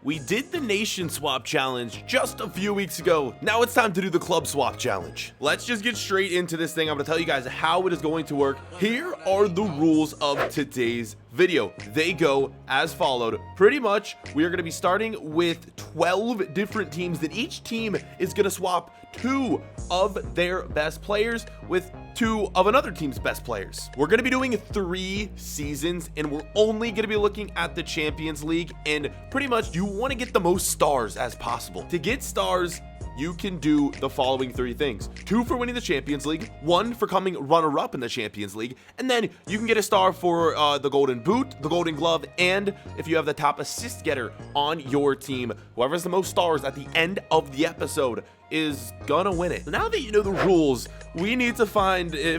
We did the nation swap challenge just a few weeks ago. Now it's time to do the club swap challenge. Let's just get straight into this thing. I'm gonna tell you guys how it is going to work. Here are the rules of today's video. They go as followed. Pretty much, we are gonna be starting with 12 different teams, that each team is gonna swap 2 of their best players with 2 of another team's best players. We're gonna be doing 3 seasons, and we're only gonna be looking at the Champions League, and pretty much you want to get the most stars as possible. To get stars, you can do the following 3 things: 2 for winning the Champions League, 1 for coming runner-up in the Champions League, and then you can get a star for the Golden Boot, the Golden Glove, and if you have the top assist getter on your team, whoever has the most stars at the end of the episode is gonna win it. So now that you know the rules, we need to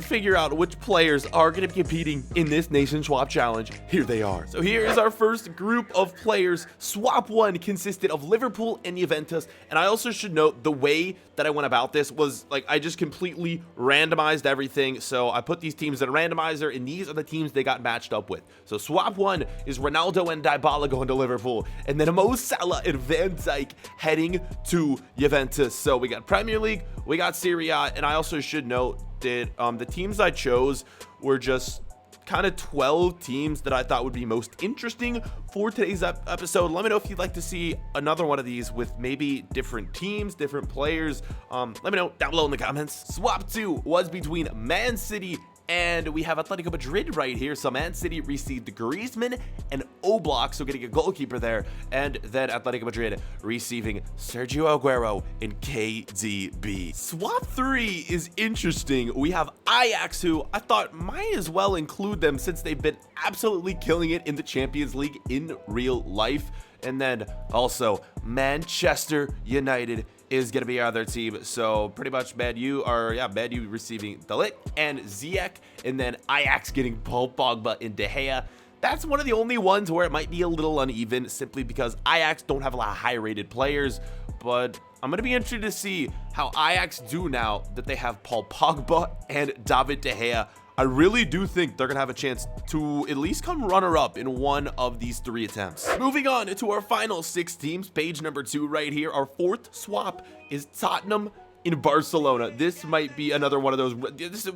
figure out which players are gonna be competing in this nation swap challenge. Here they are. So here is our first group of players. Swap 1 consisted of Liverpool and Juventus, and I also should note the way that I went about this was like I just completely randomized everything. So I put these teams in a randomizer, and these are the teams they got matched up with. So swap 1 is Ronaldo and Dybala going to Liverpool, and then Mo Salah and Van Dijk heading to Juventus. So we got Premier League, we got Serie A, and I also should note that the teams I chose were just kind of 12 teams that I thought would be most interesting for today's episode. Let me know if you'd like to see another one of these with maybe different teams, different players. Let me know down below in the comments. Swap 2 was between Man City and we have Atletico Madrid right here. So Man City received Griezmann and Oblak, so getting a goalkeeper there, and then Atletico Madrid receiving Sergio Aguero and KDB. Swap 3 is interesting. We have Ajax, who I thought might as well include them since they've been absolutely killing it in the Champions League in real life. And then also Manchester United is going to be our other team. So pretty much Man U receiving De Ligt and Ziyech, and then Ajax getting Paul Pogba and De Gea. That's one of the only ones where it might be a little uneven, simply because Ajax don't have a lot of high-rated players. But I'm going to be interested to see how Ajax do now that they have Paul Pogba and David De Gea. I really do think they're going to have a chance to at least come runner-up in one of these 3 attempts. Moving on to our final 6 teams, page number 2 right here. Our 4th swap is Tottenham in Barcelona. This might be another one of those.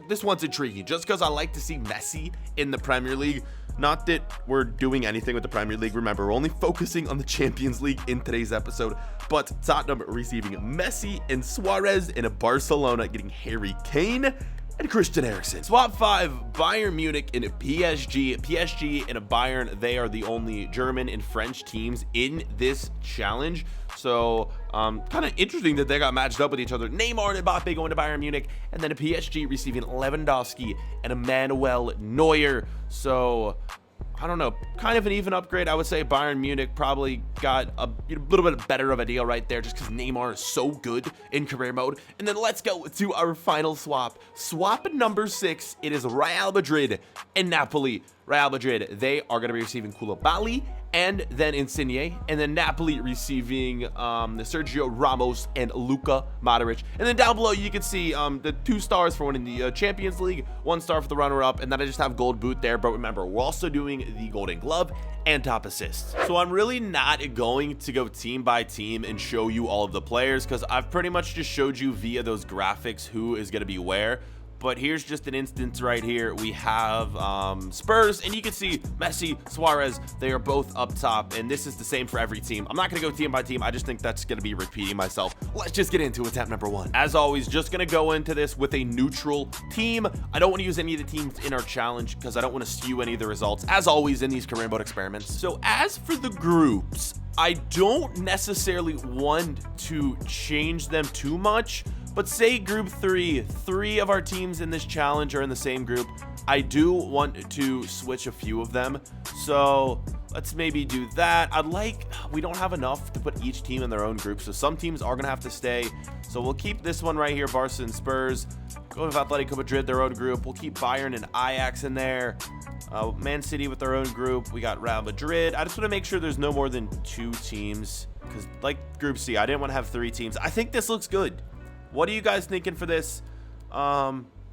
This one's intriguing just because I like to see Messi in the Premier League. Not that we're doing anything with the Premier League. Remember, we're only focusing on the Champions League in today's episode. But Tottenham receiving Messi and Suarez, in a Barcelona getting Harry Kane and Christian Eriksen. Swap 5, Bayern Munich and PSG. PSG and Bayern, they are the only German and French teams in this challenge. So kind of interesting that they got matched up with each other. Neymar and Mbappe going to Bayern Munich, and then a PSG receiving Lewandowski and Emmanuel Neuer. So I don't know, kind of an even upgrade. I would say Bayern Munich probably got a little bit better of a deal right there, just because Neymar is so good in career mode. And then let's go to our final swap. Swap number 6, it is Real Madrid and Napoli. Real Madrid, they are going to be receiving Koulibaly and then Insigne, and then Napoli receiving Sergio Ramos and Luka Modric. And then down below you can see the 2 stars for winning the Champions League, 1 star for the runner-up, and then I just have Gold Boot there. But remember, we're also doing the Golden Glove and top assists. So I'm really not going to go team by team and show you all of the players, because I've pretty much just showed you via those graphics who is going to be where. But here's just an instance right here. We have Spurs, and you can see Messi, Suarez, they are both up top, and this is the same for every team. I'm not going to go team by team. I just think that's going to be repeating myself. Let's just get into attempt number 1. As always, just going to go into this with a neutral team. I don't want to use any of the teams in our challenge because I don't want to skew any of the results, as always in these career mode experiments. So as for the groups, I don't necessarily want to change them too much. But say group 3 of our teams in this challenge are in the same group. I do want to switch a few of them. So let's maybe do that. We don't have enough to put each team in their own group. So some teams are going to have to stay. So we'll keep this one right here, Barca and Spurs. Go with Atletico Madrid, their own group. We'll keep Bayern and Ajax in there. Man City with their own group. We got Real Madrid. I just want to make sure there's no more than 2 teams, because like group C, I didn't want to have 3 teams. I think this looks good. What are you guys thinking for this?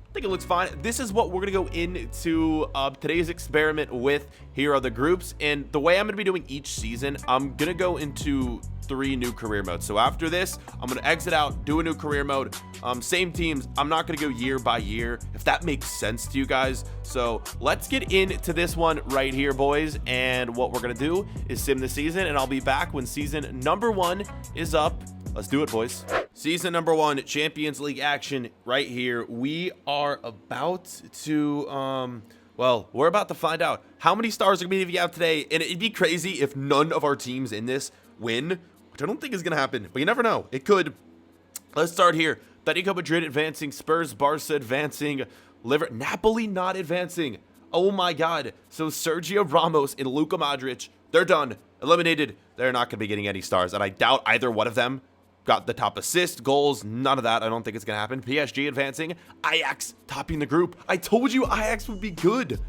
I think it looks fine. This is what we're going to go into today's experiment with. Here are the groups. And the way I'm going to be doing each season, I'm going to go into 3 new career modes. So after this, I'm going to exit out, do a new career mode. Same teams. I'm not going to go year by year, if that makes sense to you guys. So let's get into this one right here, boys. And what we're going to do is sim the season. And I'll be back when season number 1 is up. Let's do it, boys. Season number 1, Champions League action right here. We are about to, well, we're about to find out how many stars are going to be giving out today. And it'd be crazy if none of our teams in this win, which I don't think is going to happen, but you never know. It could. Let's start here. Atletico Madrid advancing, Spurs, Barca advancing, Napoli not advancing. Oh my God. So Sergio Ramos and Luka Modric, they're done. Eliminated. They're not going to be getting any stars, and I doubt either one of them got the top assist, goals, none of that. I don't think it's going to happen. PSG advancing, Ajax topping the group. I told you Ajax would be good.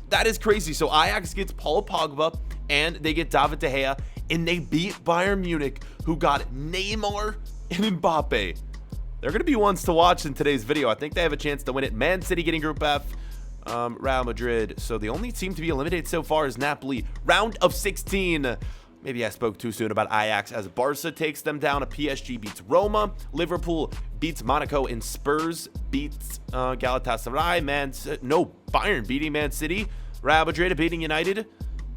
That is crazy. So Ajax gets Paul Pogba, and they get David De Gea, and they beat Bayern Munich, who got Neymar and Mbappe. They're going to be ones to watch in today's video. I think they have a chance to win it. Man City getting Group F. Real Madrid. So the only team to be eliminated so far is Napoli. Round of 16. Maybe I spoke too soon about Ajax, as Barca takes them down. A PSG beats Roma. Liverpool beats Monaco, and Spurs beats Galatasaray. Bayern beating Man City. Real Madrid beating United.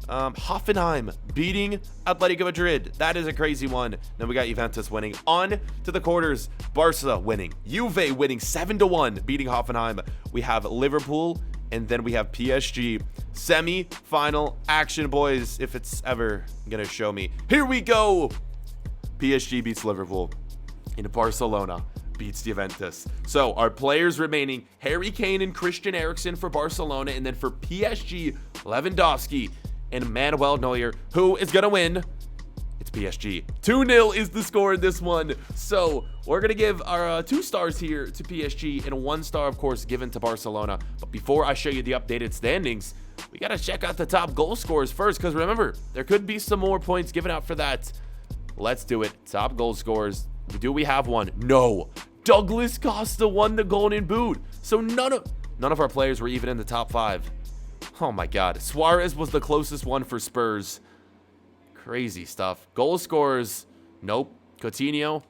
Hoffenheim beating Atletico Madrid. That is a crazy one. Then we got Juventus winning. On to the quarters. Barca winning. Juve winning 7-1, beating Hoffenheim. We have Liverpool, and then we have PSG. Semi-final action, boys, if it's ever gonna show me. Here we go. PSG beats Liverpool, and Barcelona beats Juventus. So our players remaining: Harry Kane and Christian Eriksen for Barcelona, and then for PSG, Lewandowski and Manuel Neuer. Who is gonna win? It's PSG. 2-0 is the score in this one. So we're going to give our 2 stars here to PSG, and 1 star, of course, given to Barcelona. But before I show you the updated standings, we got to check out the top goal scorers first, because remember, there could be some more points given out for that. Let's do it. Top goal scorers. Do we have one? No. Douglas Costa won the Golden Boot. So none of our players were even in the top 5. Oh my God. Suarez was the closest one for Spurs. Crazy stuff. Goal scorers, nope. Coutinho,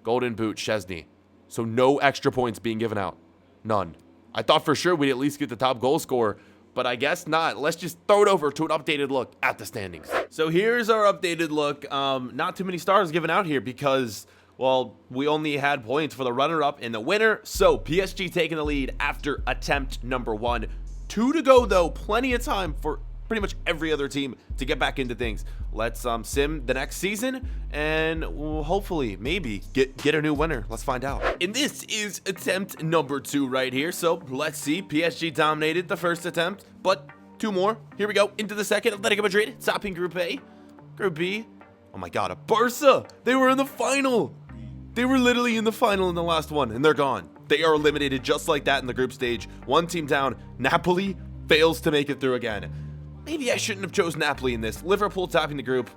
Golden Boot, Chesney. So no extra points being given out. None. I thought for sure we'd at least get the top goal scorer, but I guess not. Let's just throw it over to an updated look at the standings. So here's our updated look. Not too many stars given out here because, well, we only had points for the runner-up and the winner. So PSG taking the lead after attempt number 1. 2 to go, though. Plenty of time for pretty much every other team to get back into things. Let's sim the next season, and we'll hopefully maybe get a new winner. Let's find out. And this is attempt number 2 right here. So let's see. PSG dominated the first attempt, but 2 more. Here we go into the second. Atletico Madrid topping Group A. Group B. Oh my God, a Barca. They were in the final. They were literally in the final in the last one, and they're gone. They are eliminated just like that in the group stage. 1 team down. Napoli fails to make it through again. Maybe I shouldn't have chosen Napoli in this. Liverpool topping the group.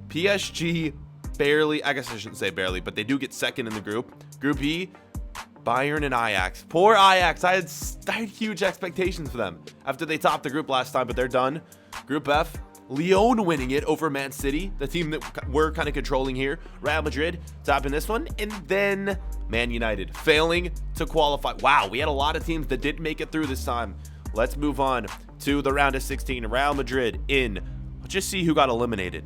PSG barely, I guess I shouldn't say barely, but they do get second in the group. Group E, Bayern and Ajax. Poor Ajax. I had huge expectations for them after they topped the group last time, but they're done. Group F, Lyon winning it over Man City, the team that we're kind of controlling here. Real Madrid topping this one, and then Man United failing to qualify. Wow, we had a lot of teams that didn't make it through this time. Let's move on to the round of 16. Real Madrid in. Let's just see who got eliminated.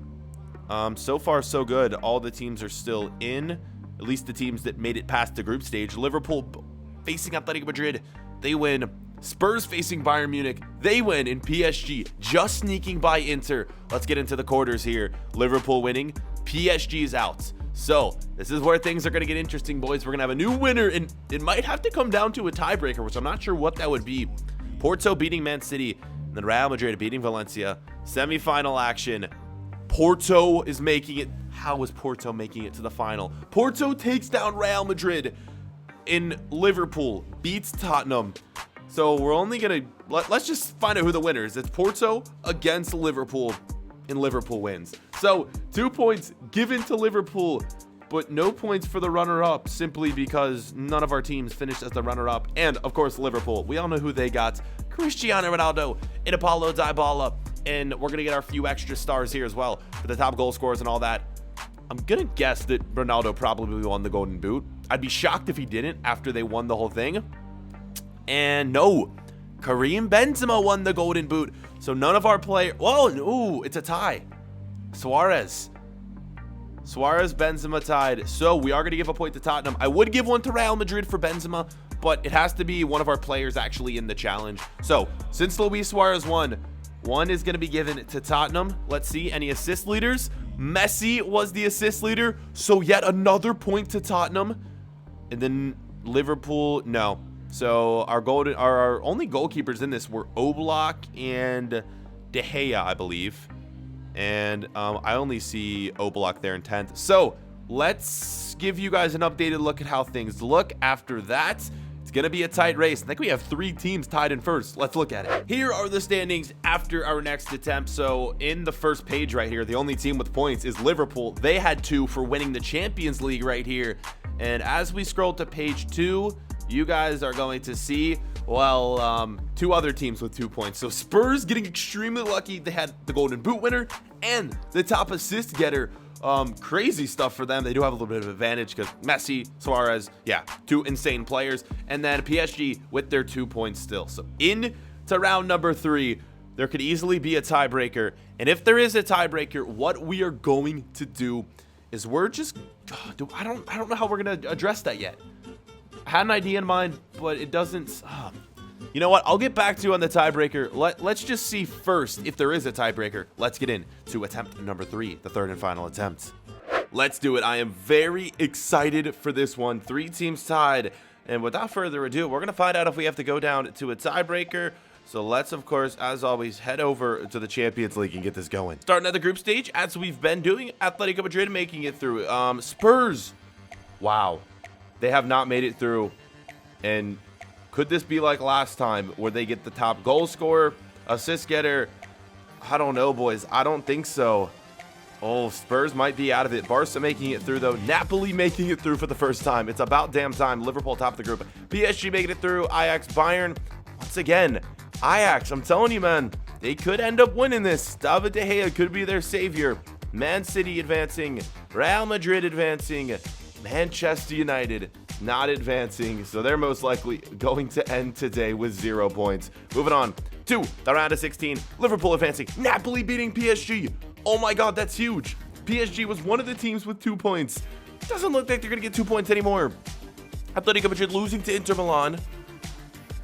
So far, so good. All the teams are still in. At least the teams that made it past the group stage. Liverpool facing Atletico Madrid. They win. Spurs facing Bayern Munich. They win. And PSG just sneaking by Inter. Let's get into the quarters here. Liverpool winning. PSG is out. So this is where things are going to get interesting, boys. We're going to have a new winner, and it might have to come down to a tiebreaker, which I'm not sure what that would be. Porto beating Man City, and then Real Madrid beating Valencia. Semi-final action. Porto is making it. How is Porto making it to the final? Porto takes down Real Madrid, and Liverpool beats Tottenham. So we're only going to, let's just find out who the winner is. It's Porto against Liverpool, and Liverpool wins. So 2 points given to Liverpool. but no points for the runner-up simply because none of our teams finished as the runner-up. And, of course, Liverpool. We all know who they got. Cristiano Ronaldo and Paulo Dybala. And we're going to get our few extra stars here as well for the top goal scorers and all that. I'm going to guess that Ronaldo probably won the Golden Boot. I'd be shocked if he didn't after they won the whole thing. And no, Karim Benzema won the Golden Boot. So none of our players... Whoa, ooh, it's a tie. Suarez, Benzema tied. So we are going to give a point to Tottenham. I would give one to Real Madrid for Benzema, but it has to be one of our players actually in the challenge. So since Luis Suarez won, one is going to be given to Tottenham. Let's see, any assist leaders? Messi was the assist leader, so yet another point to Tottenham. And then Liverpool, no. So our only goalkeepers in this were Oblak and De Gea, I believe. And I only see Oblak there in 10th. So let's give you guys an updated look at how things look after that. It's going to be a tight race. I think we have 3 teams tied in first. Let's look at it. Here are the standings after our next attempt. So in the first page right here, the only team with points is Liverpool. They had 2 for winning the Champions League right here. And as we scroll to page 2, you guys are going to see, well, 2 other teams with 2 points. So Spurs getting extremely lucky. They had the Golden Boot winner and the top assist getter. Crazy stuff for them. They do have a little bit of advantage because Messi, Suarez, yeah, 2 insane players. And then PSG with their 2 points still. So into round number 3, there could easily be a tiebreaker. And if there is a tiebreaker, what we are going to do is we're just, I don't know how we're going to address that yet. I had an idea in mind, but it doesn't. You know what? I'll get back to you on the tiebreaker. Let's just see first if there is a tiebreaker. Let's get in to attempt number 3, the 3rd and final attempt. Let's do it. I am very excited for this one. 3 teams tied. And without further ado, we're going to find out if we have to go down to a tiebreaker. So let's, of course, as always, head over to the Champions League and get this going. Starting at the group stage, as we've been doing, Atletico Madrid making it through. Spurs. Wow. They have not made it through. And could this be like last time where they get the top goal scorer, assist getter? I don't know, boys. I don't think so. Oh, Spurs might be out of it. Barca making it through, though. Napoli making it through for the first time. It's about damn time. Liverpool top of the group. PSG making it through. Ajax, Bayern. Once again, Ajax, I'm telling you, man, they could end up winning this. David De Gea could be their savior. Man City advancing. Real Madrid advancing. Manchester United not advancing, so they're most likely going to end today with 0 points. Moving on to the round of 16. Liverpool advancing. Napoli beating PSG. Oh my god, that's huge. PSG was one of the teams with 2 points. Doesn't look like they're going to get 2 points anymore. Atletico Madrid losing to Inter Milan.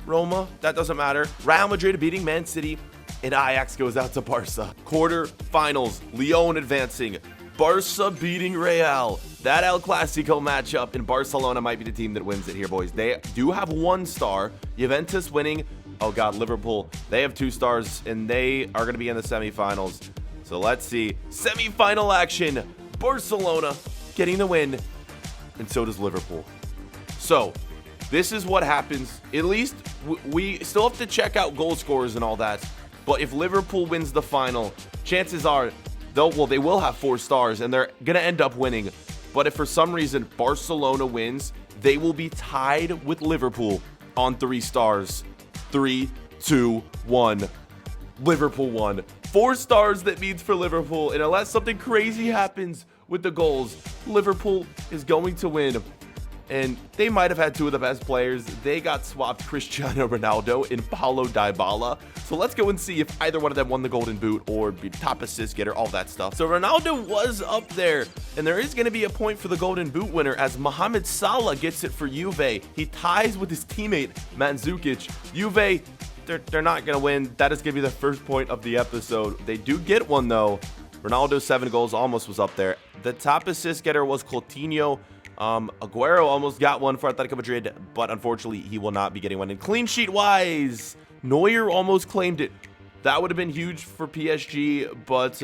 Roma, that doesn't matter. Real Madrid beating Man City. And Ajax goes out to Barca. Quarter-finals. Lyon advancing. Barca beating Real. That El Clasico matchup in Barcelona might be the team that wins it here, boys. They do have 1 star. Juventus winning. Oh, God, Liverpool. They have 2 stars, and they are going to be in the semifinals. So let's see. Semifinal action. Barcelona getting the win, and so does Liverpool. So this is what happens. At least we still have to check out goal scorers and all that. But if Liverpool wins the final, chances are they will have 4 stars, and they're going to end up winning. But if for some reason Barcelona wins, they will be tied with Liverpool on 3 stars. 3, 2, 1. Liverpool won. 4 stars, that means for Liverpool. And unless something crazy happens with the goals, Liverpool is going to win. And they might have had 2 of the best players. They got swapped, Cristiano Ronaldo and Paulo Dybala. So let's go and see if either one of them won the Golden Boot or be top assist getter, all that stuff. So Ronaldo was up there, and there is going to be a point for the Golden Boot winner as Mohamed Salah gets it for Juve. He ties with his teammate, Mandzukic. Juve, they're not going to win. That is going to be the first point of the episode. They do get one, though. Ronaldo's 7 goals almost was up there. The top assist getter was Coutinho. Aguero almost got one for Atletico Madrid, but unfortunately he will not be getting one. And clean sheet wise, Neuer almost claimed it. That would have been huge for PSG, but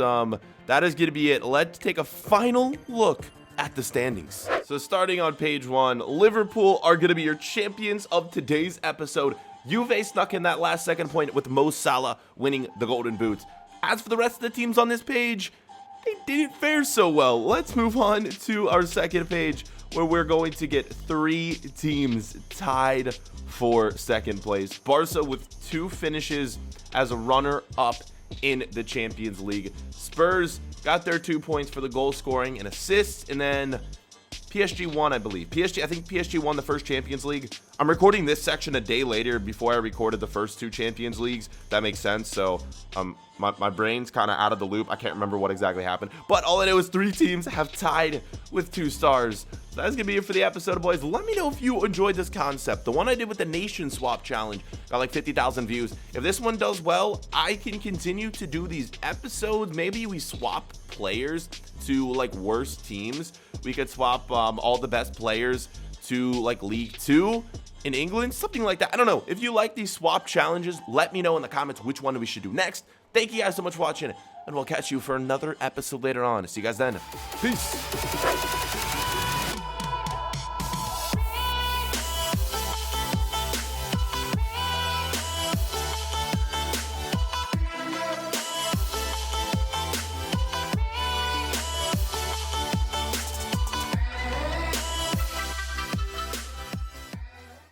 that is going to be it. Let's take a final look at the standings. So starting on page 1, Liverpool are going to be your champions of today's episode. Juve snuck in that last second point with Mo Salah winning the Golden Boot. As for the rest of the teams on this page, it didn't fare so well. Let's move on to our second page, where we're going to get 3 teams tied for second place. Barca with 2 finishes as a runner-up in the Champions League. Spurs got their 2 points for the goal scoring and assists, and then PSG won, I believe. I think PSG won the first Champions League. I'm recording this section a day later before I recorded the first 2 Champions Leagues. That makes sense. So my brain's kind of out of the loop. I can't remember what exactly happened. But all I know is 3 teams have tied with 2 stars. So that's going to be it for the episode, boys. Let me know if you enjoyed this concept. The one I did with the Nation Swap Challenge got like 50,000 views. If this one does well, I can continue to do these episodes. Maybe we swap players to like worst teams. We could swap all the best players to like League 2 in England, something like that. I don't know. If you like these swap challenges, let me know in the comments which one we should do next. Thank you guys so much for watching, and we'll catch you for another episode later on. See you guys then. Peace.